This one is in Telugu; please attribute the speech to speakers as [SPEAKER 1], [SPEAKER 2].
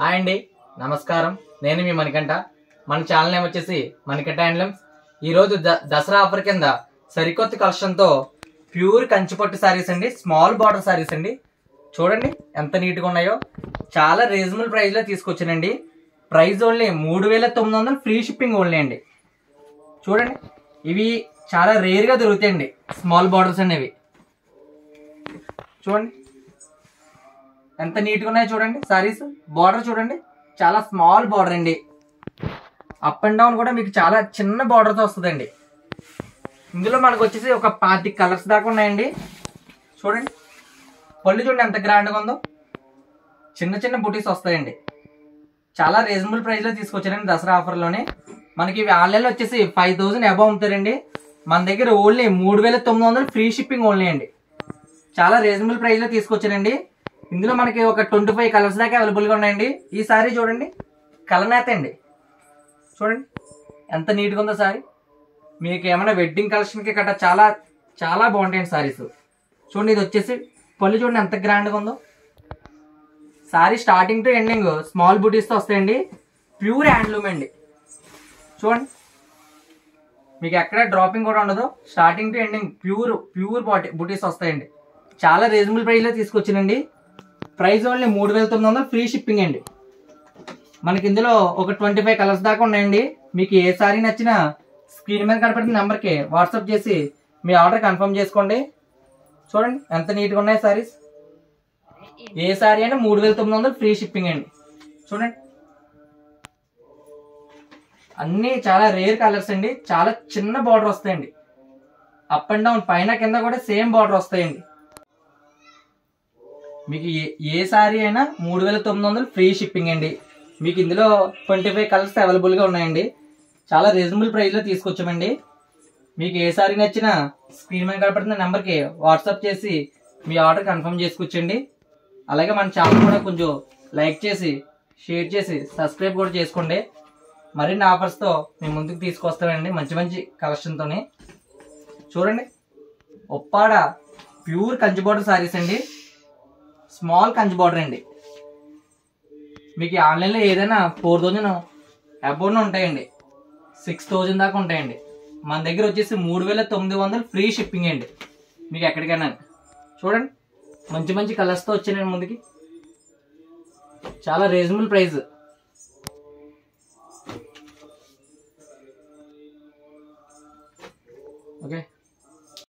[SPEAKER 1] హాయ్ అండి, నమస్కారం. నేను మీ మణికంఠ. మన ఛానల్ నేమ్ వచ్చేసి మణికంఠ హ్యాండ్లూమ్స్. ఈరోజు దసరా ఆఫర్ కింద సరికొత్త కలెక్షన్తో ప్యూర్ కంచిపట్టు శారీస్ అండి, స్మాల్ బార్డర్ శారీస్ అండి. చూడండి ఎంత నీట్గా ఉన్నాయో. చాలా రీజనబుల్ ప్రైస్లో తీసుకొచ్చానండి. Price only 3900, free shipping only అండి. చూడండి, ఇవి చాలా రేర్గా దొరుకుతాయండి స్మాల్ బార్డర్స్ అనేవి. చూడండి ఎంత నీట్గా ఉన్నాయో చూడండి. సారీస్ బార్డర్ చూడండి, చాలా స్మాల్ బార్డర్ అండి. అప్ అండ్ డౌన్ కూడా మీకు చాలా చిన్న బార్డర్తో వస్తుందండి. ఇందులో మనకు వచ్చేసి ఒక 5 కలర్స్ దాకా ఉన్నాయండి. చూడండి పళ్ళు చూడండి ఎంత గ్రాండ్గా ఉందో. చిన్న చిన్న బుటీస్ వస్తాయండి. చాలా రీజనబుల్ ప్రైస్లో తీసుకొచ్చారండి దసరా ఆఫర్లోనే. మనకి ఇవి ఆన్లైన్లో వచ్చేసి 5000 అబౌవ్ అమ్ముతారండి. మన దగ్గర ఓన్లీ 3900, ఫ్రీ షిప్పింగ్ ఓన్లీ అండి. చాలా రీజనబుల్ ప్రైస్లో తీసుకొచ్చానండి. ఇందులో మనకి ఒక 25 కలర్స్ దాకా అవైలబుల్గా ఉన్నాయండి. ఈ సారీ చూడండి, కలనేత అండి. చూడండి ఎంత నీట్గా ఉందో సారీ. మీకు ఏమైనా వెడ్డింగ్ కలెక్షన్కి గట్రా చాలా చాలా బాగుంటాయండి సారీస్. చూడండి ఇది వచ్చేసి పళ్ళు చూడండి ఎంత గ్రాండ్గా ఉందో. Sari starting to ending small బుటీస్తో వస్తాయండి. ప్యూర్ హ్యాండ్లూమ్ అండి. చూడండి మీకు ఎక్కడ డ్రాపింగ్ కూడా ఉండదు. స్టార్టింగ్ టు ఎండింగ్ ప్యూర్ బుటీస్ వస్తాయండి. చాలా రీజనబుల్ ప్రైస్లో తీసుకొచ్చానండి. ప్రైస్ ఓన్లీ 3900, ఫ్రీ షిప్పింగ్ అండి. మనకి ఇందులో ఒక 25 కలర్స్ దాకా ఉన్నాయండి. మీకు ఏ సారీ నచ్చినా స్క్రీన్ మీద కనపడుతున్న నెంబర్కి వాట్సాప్ చేసి మీ ఆర్డర్ కన్ఫర్మ్ చేసుకోండి. చూడండి ఎంత నీట్గా ఉన్నాయి సారీస్. ఏ సారీ అయినా 3900, ఫ్రీ షిప్పింగ్ అండి. చూడండి అన్నీ చాలా రేర్ కలర్స్ అండి. చాలా చిన్న బార్డర్ వస్తాయండి. అప్ అండ్ డౌన్ పైన కింద కూడా సేమ్ బార్డర్ వస్తాయండి. మీకు ఏ సారీ అయినా 3900, ఫ్రీ షిప్పింగ్ అండి. మీకు ఇందులో 25 కలర్స్ అవైలబుల్గా ఉన్నాయండి. చాలా రీజనబుల్ ప్రైస్లో తీసుకొచ్చామండి. మీకు ఏ సారీ నచ్చినా స్క్రీన్ మీద కనపడుతున్న నెంబర్కి వాట్సాప్ చేసి మీ ఆర్డర్ కన్ఫర్మ్ చేసుకొచ్చండి. అలాగే మన ఛానల్ కూడా కొంచెం లైక్ చేసి, షేర్ చేసి, సబ్స్క్రైబ్ కూడా చేసుకోండి. మరిన్ని ఆఫర్స్తో మేము ముందుకు తీసుకొస్తామండి మంచి మంచి కలెక్షన్తో. చూడండి ఒప్పాడ ప్యూర్ కంచి బార్డర్ సారీస్ అండి. స్మాల్ కంచి బార్డర్ అండి. మీకు ఆన్లైన్లో ఏదైనా 4000 అబౌవ్ ఉంటాయండి. 6000 దాకా ఉంటాయండి. మన దగ్గర వచ్చేసి 3900, ఫ్రీ షిప్పింగ్ అండి. మీకు ఎక్కడికైనా. చూడండి మంచి మంచి కలర్స్తో వచ్చానండి ముందుకి. చాలా రీజనబుల్ ప్రైస్.